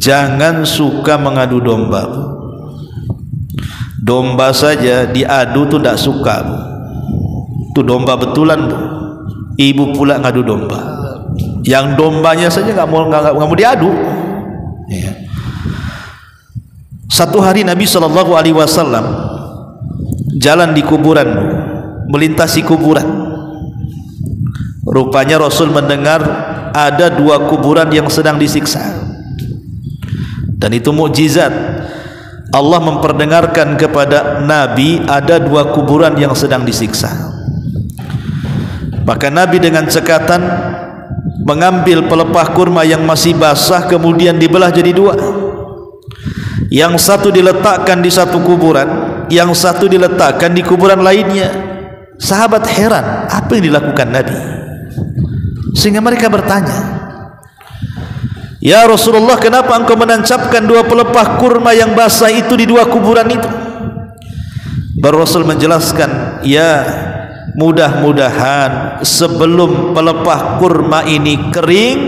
jangan suka mengadu domba. Domba saja diadu tuh tidak suka Bu. Itu domba betulan Bu. Ibu pula ngadu domba. Yang dombanya saja nggak mau diadu. Ya. Satu hari Nabi SAW jalan di kuburan Bu, melintasi kuburan. Rupanya Rasul mendengar ada dua kuburan yang sedang disiksa. Dan itu mukjizat. Allah memperdengarkan kepada Nabi ada dua kuburan yang sedang disiksa. Maka Nabi dengan cekatan mengambil pelepah kurma yang masih basah, kemudian dibelah jadi dua. Yang satu diletakkan di satu kuburan, yang satu diletakkan di kuburan lainnya. Sahabat heran, apa yang dilakukan Nabi? Sehingga mereka bertanya, ya Rasulullah, kenapa engkau menancapkan dua pelepah kurma yang basah itu di dua kuburan itu? Baru Rasul menjelaskan, ya mudah-mudahan sebelum pelepah kurma ini kering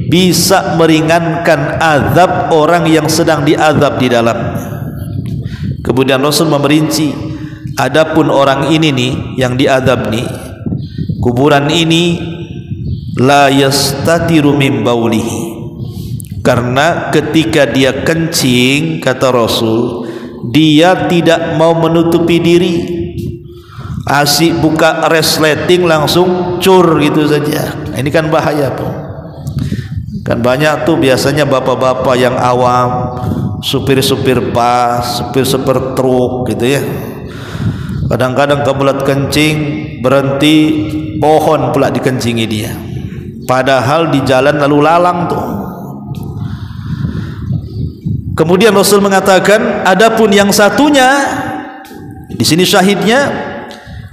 bisa meringankan azab orang yang sedang diazab di dalamnya. Kemudian Rasul memerinci, adapun orang ini nih yang diazab nih, kuburan ini la yastatiru min baulihi, karena ketika dia kencing, kata Rasul, dia tidak mau menutupi diri, asik buka resleting langsung cur gitu saja. Ini kan bahaya tuh. Kan banyak tuh biasanya bapak-bapak yang awam, supir-supir bus, supir-supir truk gitu ya. Kadang-kadang kebelet kencing berhenti, pohon pula dikencingi dia. Padahal di jalan lalu lalang tuh. Kemudian Rasul mengatakan, adapun yang satunya, di sini syahidnya,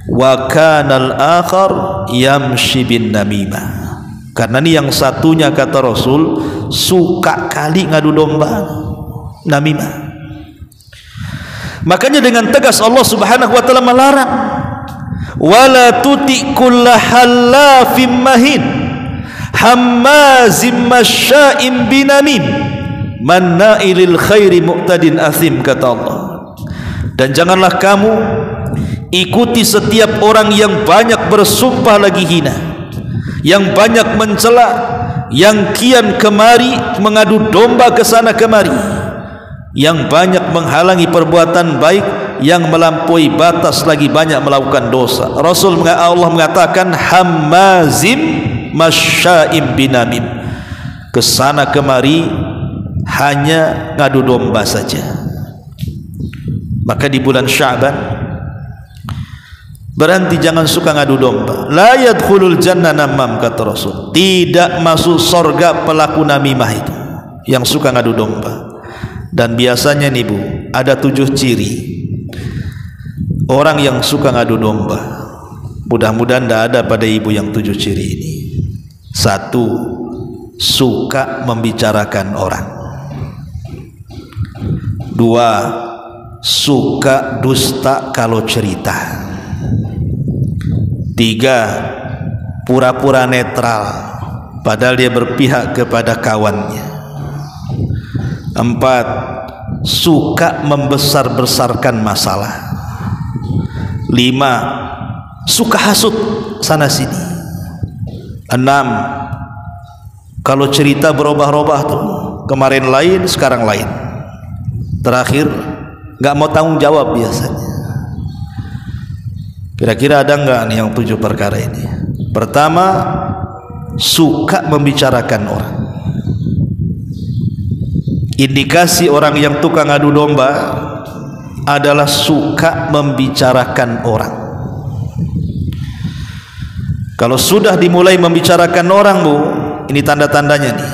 wa kanal akhar yamshi bin namimah. Karena ini yang satunya, kata Rasul, suka kali ngadu domba, namimah. Makanya dengan tegas Allah Subhanahu wa taala melarang, wala tuti kulla hallafim mahin hammazim masya'im binamim manna'ilil khairi mu'tadin athim, kata Allah. Dan janganlah kamu ikuti setiap orang yang banyak bersumpah lagi hina, yang banyak mencela, yang kian kemari mengadu domba ke sana kemari, yang banyak menghalangi perbuatan baik, yang melampaui batas lagi banyak melakukan dosa. Allah mengatakan hammazim masya'im binamim, ke sana kemari hanya ngadu domba saja. Maka di bulan Sya'ban berhenti, jangan suka ngadu domba. La yadkhulul jannah namam, kata Rasul, tidak masuk surga pelaku namimah itu, yang suka ngadu domba. Dan biasanya nih Bu, ada 7 ciri orang yang suka ngadu domba. Mudah-mudahan tidak ada pada ibu yang 7 ciri ini. 1, suka membicarakan orang. 2, suka dusta kalau cerita. 3, pura-pura netral padahal dia berpihak kepada kawannya. 4, suka membesar-besarkan masalah. 5, suka hasut sana sini. 6, kalau cerita berubah-ubah tuh, kemarin lain sekarang lain. Terakhir nggak mau tanggung jawab biasanya. Kira-kira ada nggak nih yang 7 perkara ini? Pertama, suka membicarakan orang. Indikasi orang yang tukang adu domba adalah suka membicarakan orang. Kalau sudah dimulai membicarakan orang Bu, ini tanda-tandanya nih.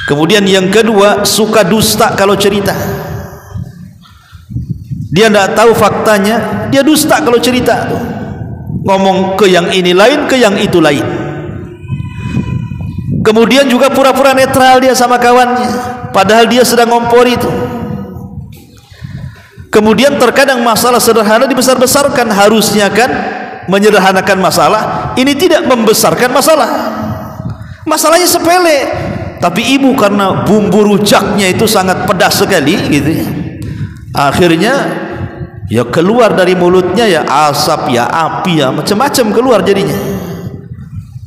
Kemudian yang kedua, suka dusta kalau cerita. Dia tidak tahu faktanya, dia dusta kalau cerita tuh. Ngomong ke yang ini lain, ke yang itu lain. Kemudian juga pura-pura netral dia sama kawannya, padahal dia sedang ngompori itu. Kemudian terkadang masalah sederhana dibesar-besarkan. Harusnya kan menyederhanakan masalah, ini tidak membesarkan masalah. Masalahnya sepele, tapi ibu karena bumbu rujaknya itu sangat pedas sekali gitu ya. Akhirnya ya keluar dari mulutnya ya asap, ya api, ya macam-macam keluar jadinya.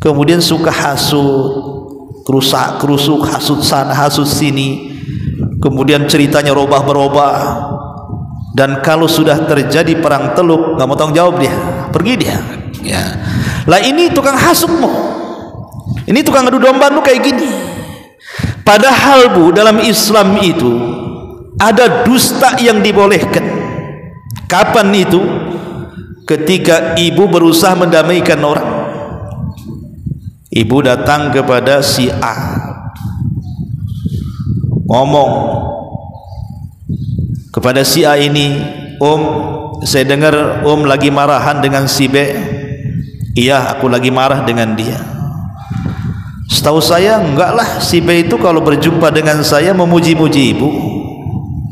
Kemudian suka hasut, kerusak-kerusuk, hasut sana, hasut sini. Kemudian ceritanya berubah. Dan kalau sudah terjadi perang teluk, nggak mau tanggung jawab dia, pergi dia. Ya. Lah ini tukang hasutmu, ini tukang adu domba lu kayak gini. Padahal Bu, dalam Islam itu ada dusta yang dibolehkan. Kapan itu? Ketika ibu berusaha mendamaikan orang. Ibu datang kepada si A, ngomong kepada si A ini, saya dengar lagi marahan dengan si B. Iya, aku lagi marah dengan dia. Setahu saya enggak lah, si B itu kalau berjumpa dengan saya memuji-muji ibu,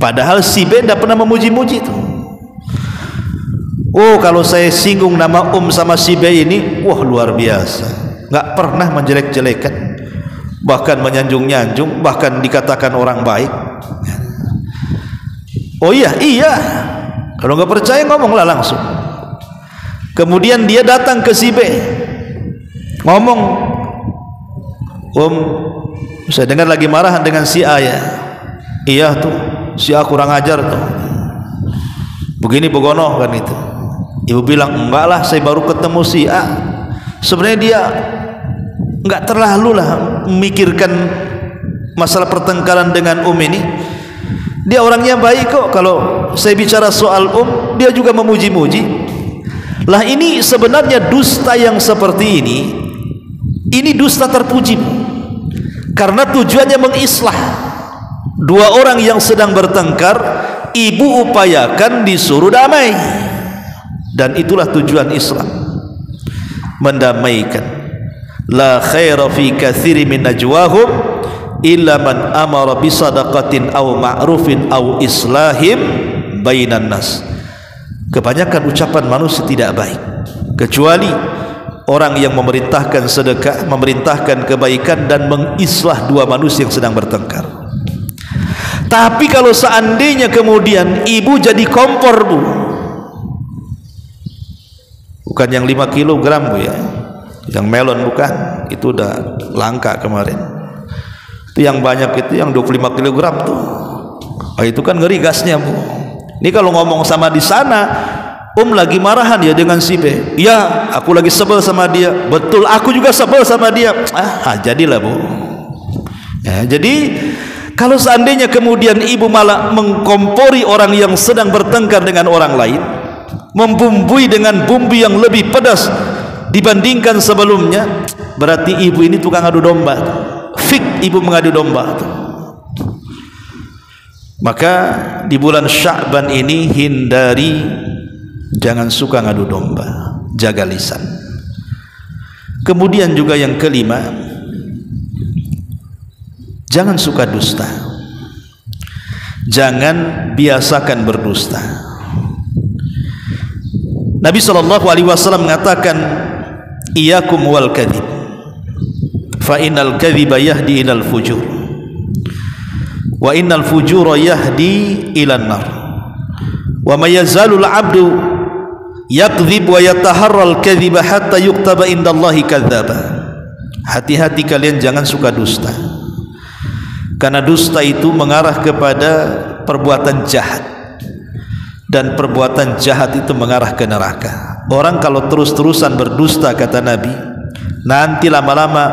padahal si B tidak pernah memuji-muji itu. Oh, kalau saya singgung nama sama si B ini, wah luar biasa, nggak pernah menjelek-jelekan, bahkan menyanjung-nyanjung, bahkan dikatakan orang baik. Oh iya, kalau nggak percaya ngomonglah langsung. Kemudian dia datang ke si B, ngomong, saya dengar lagi marahan dengan si A ya. Iya tuh, si A kurang ajar tuh, begini begono kan itu. Ibu bilang, enggak lah, saya baru ketemu si A. Sebenarnya dia enggak terlalu lah memikirkan masalah pertengkaran dengan ini. Dia orangnya baik kok. Kalau saya bicara soal dia juga memuji-muji. Lah ini sebenarnya dusta yang seperti ini dusta terpuji, karena tujuannya mengislah. Dua orang yang sedang bertengkar, ibu upayakan disuruh damai, dan itulah tujuan Islam, mendamaikan. La khaira fi katsiri min najwahum illa man amara bi sadaqatin aw ma'rufin aw islahim bainan nas. Kebanyakan ucapan manusia tidak baik kecuali orang yang memerintahkan sedekah, memerintahkan kebaikan, dan mengislah dua manusia yang sedang bertengkar. Tapi kalau seandainya kemudian ibu jadi kompor, Bu, bukan yang 5 kilogram, Bu ya, yang melon bukan, itu udah langka kemarin. Itu yang banyak itu yang 25 kilogram tuh. Oh, itu kan ngeri gasnya, Bu. Ini kalau ngomong sama di sana, lagi marahan ya dengan si B. Ya, aku lagi sebel sama dia. Betul, aku juga sebel sama dia. Jadilah, Bu. Ya, jadi kalau seandainya kemudian ibu malah mengkompori orang yang sedang bertengkar dengan orang lain, membumbui dengan bumbu yang lebih pedas dibandingkan sebelumnya, berarti ibu ini tukang adu domba. Fik ibu mengadu domba. Maka di bulan Sya'ban ini hindari, jangan suka ngadu domba, jaga lisan. Kemudian juga yang kelima, jangan suka dusta. Jangan biasakan berdusta. Nabi SAW mengatakan, iyakum wal kadhib, fa innal kadhiba yahdi ilal fujur, wa innal fujura yahdi ilan nar, wa may yazalul abdu yakdzib wa yataharral kadhiba hatta yuktaba indallahi kadzdzaba. Hati-hati kalian jangan suka dusta, karena dusta itu mengarah kepada perbuatan jahat, dan perbuatan jahat itu mengarah ke neraka. Orang kalau terus-terusan berdusta, kata Nabi, nanti lama-lama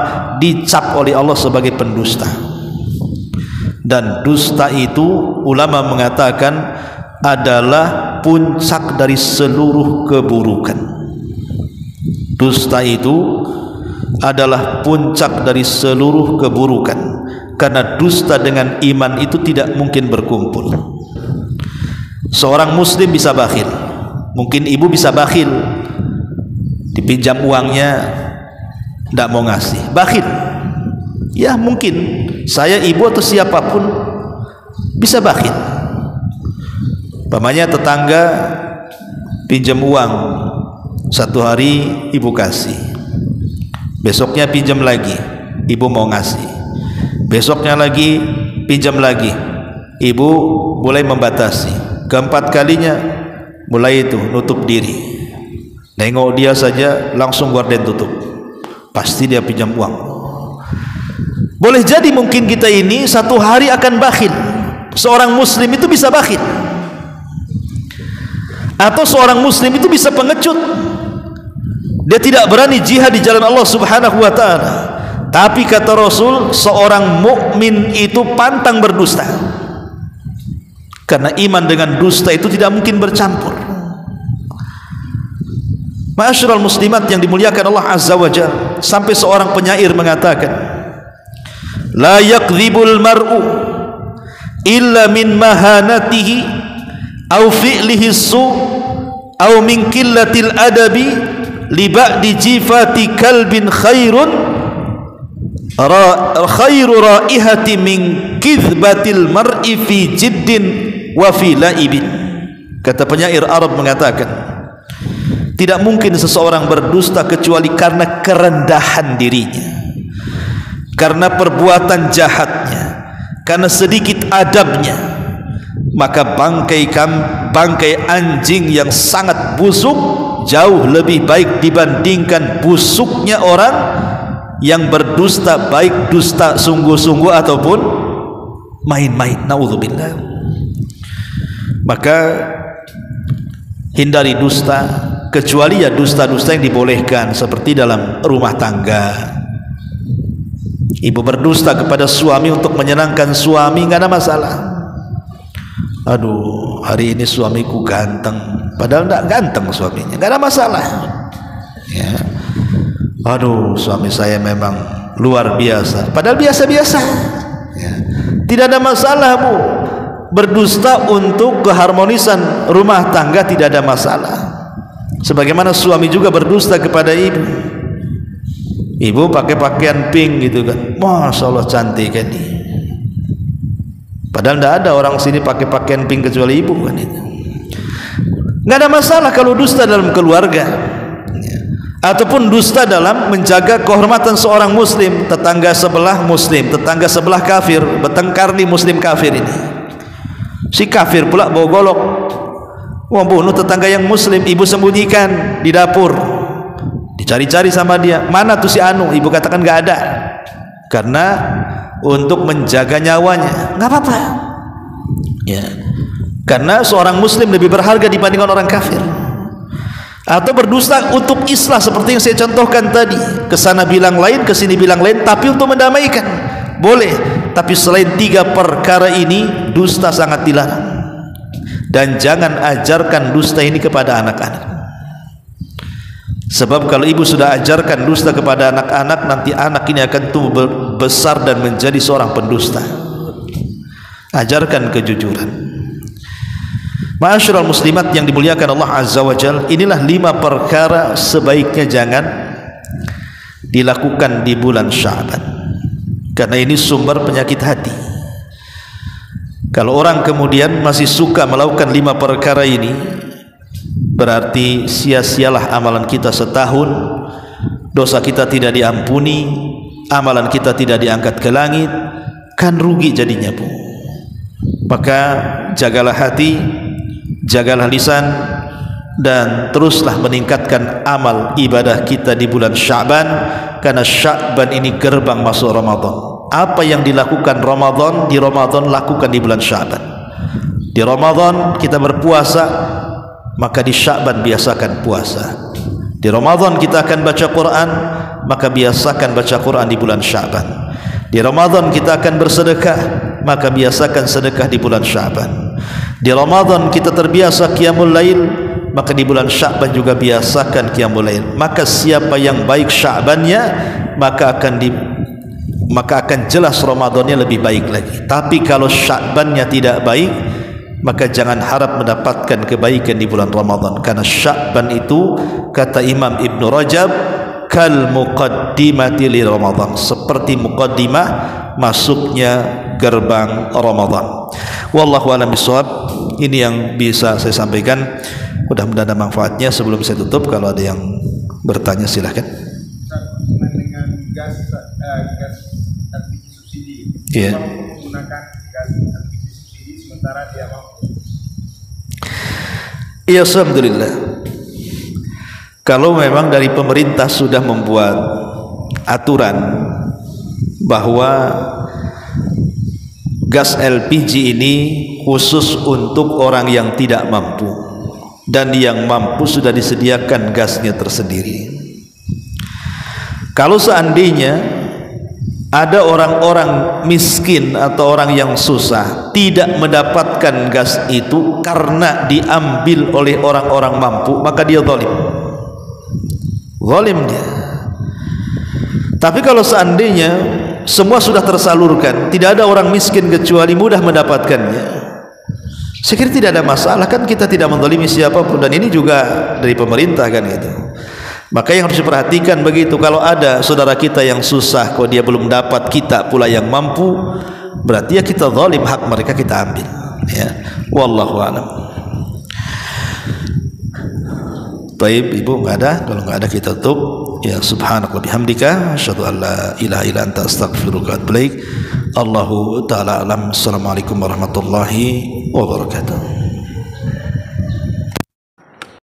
dicap oleh Allah sebagai pendusta. Dan dusta itu ulama mengatakan adalah puncak dari seluruh keburukan. Dusta itu adalah puncak dari seluruh keburukan, karena dusta dengan iman itu tidak mungkin berkumpul. Seorang muslim bisa bakhil, mungkin ibu bisa bakhil, dipinjam uangnya tidak mau ngasih, bakhil. Ya mungkin saya, ibu atau siapapun bisa bakhil. Pamannya tetangga pinjam uang, satu hari ibu kasih, besoknya pinjam lagi, ibu mau ngasih, besoknya lagi pinjam lagi, ibu mulai membatasi, keempat kalinya mulai itu nutup diri, nengok dia saja langsung gorden tutup, pasti dia pinjam uang. Boleh jadi mungkin kita ini satu hari akan bakhil. Seorang muslim itu bisa bakhil, atau seorang muslim itu bisa pengecut, dia tidak berani jihad di jalan Allah Subhanahu wa ta'ala. Tapi kata Rasul, seorang mukmin itu pantang berdusta, karena iman dengan dusta itu tidak mungkin bercampur. Ma'asyiral muslimat yang dimuliakan Allah Azza wa Jalla, sampai seorang penyair mengatakan, la yakdzibul mar'u illa min mahanatihi au fi'lihi su' au min qillatil adabi li ba'di jifati kalbin khairun khairu raihati min kizbatil mar'i fi jiddin wa fi laibin. Kata penyair Arab mengatakan, Tidak mungkin seseorang berdusta kecuali karena kerendahan dirinya, karena perbuatan jahatnya, karena sedikit adabnya. Maka bangkai anjing yang sangat busuk jauh lebih baik dibandingkan busuknya orang yang berdusta, baik dusta sungguh-sungguh ataupun main-main. Naudzubillah. Maka hindari dusta, kecuali ya dusta-dusta yang dibolehkan, seperti dalam rumah tangga. Ibu berdusta kepada suami untuk menyenangkan suami, nggak ada masalah. Aduh, hari ini suamiku ganteng, padahal nggak ganteng suaminya, nggak ada masalah. Ya. Aduh, suami saya memang luar biasa, padahal biasa-biasa. Ya. Tidak ada masalah, Bu. Berdusta untuk keharmonisan rumah tangga tidak ada masalah. Sebagaimana suami juga berdusta kepada ibu. Ibu pakai pakaian pink gitu kan, Masya Allah cantik kan ini. Padahal tidak ada orang sini pakai pakaian pink kecuali ibu kan itu. Nggak ada masalah kalau dusta dalam keluarga, ataupun dusta dalam menjaga kehormatan seorang muslim. Tetangga sebelah muslim, tetangga sebelah kafir, bertengkar di muslim kafir ini. Si kafir pula bawa golok, mau bunuh tetangga yang muslim. Ibu sembunyikan di dapur, dicari-cari sama dia, mana tuh si Anu? Ibu katakan nggak ada, karena untuk menjaga nyawanya. Nggak apa-apa ya, karena seorang muslim lebih berharga dibandingkan orang kafir. Atau berdusta untuk islah, seperti yang saya contohkan tadi, kesana bilang lain, kesini bilang lain, tapi untuk mendamaikan boleh. Tapi selain 3 perkara ini, dusta sangat dilarang. Dan jangan ajarkan dusta ini kepada anak-anak. Sebab kalau ibu sudah ajarkan dusta kepada anak-anak, nanti anak ini akan tumbuh besar dan menjadi seorang pendusta. Ajarkan kejujuran. Ma'asyiral muslimat yang dimuliakan Allah Azza wa Jalla, inilah 5 perkara sebaiknya jangan dilakukan di bulan Sya'ban, karena ini sumber penyakit hati. Kalau orang kemudian masih suka melakukan 5 perkara ini, berarti sia-sialah amalan kita setahun, dosa kita tidak diampuni, amalan kita tidak diangkat ke langit, kan rugi jadinya, Bu. Maka jagalah hati, jagalah lisan, dan teruslah meningkatkan amal ibadah kita di bulan Sya'ban, karena Sya'ban ini gerbang masuk Ramadan. Apa yang dilakukan Ramadan, di Ramadan lakukan di bulan Sya'ban. Di Ramadan kita berpuasa, maka di Sya'ban biasakan puasa. Di Ramadan kita akan baca Quran, maka biasakan baca Quran di bulan Sya'ban. Di Ramadan kita akan bersedekah, maka biasakan sedekah di bulan Sya'ban. Di Ramadan kita terbiasa qiyamul lail, maka di bulan Sya'ban juga biasakan qiyamul lail. Maka siapa yang baik Sya'bannya, maka akan jelas Ramadannya lebih baik lagi. Tapi kalau Sya'bannya tidak baik, maka jangan harap mendapatkan kebaikan di bulan Ramadan, karena Sya'ban itu, kata Imam Ibn Rajab, kal muqaddimati li Ramadan, seperti muqaddimah masuknya gerbang Ramadan. Wallahu a'lam bishawab. Ini yang bisa saya sampaikan, mudah-mudahan ada manfaatnya. Sebelum saya tutup, kalau ada yang bertanya silahkan. Dengan gas LPG subsidi, yeah. Menggunakan gas LPG subsidi sementara dia mampu. Iya, alhamdulillah. Kalau memang dari pemerintah sudah membuat aturan bahwa gas LPG ini khusus untuk orang yang tidak mampu, dan yang mampu sudah disediakan gasnya tersendiri. Kalau seandainya ada orang-orang miskin atau orang yang susah tidak mendapatkan gas itu karena diambil oleh orang-orang mampu, maka dia zalim. Zalim dia. Tapi kalau seandainya semua sudah tersalurkan, tidak ada orang miskin kecuali mudah mendapatkannya, saya kira tidak ada masalah. Kan kita tidak menzalimi siapapun, dan ini juga dari pemerintah kan gitu. Maka yang harus diperhatikan begitu, kalau ada saudara kita yang susah, kalau dia belum dapat, kita pula yang mampu, berarti ya kita zalim, hak mereka kita ambil, ya. Wallahu a'lam. Baik, Ibu enggak ada? Kalau enggak ada kita tutup. Ya subhanallah bihamdika asyhadu an la ilaha illa anta astaghfiruka wa atubu ilaik. Allahu taala alam. Assalamualaikum warahmatullahi wabarakatuh.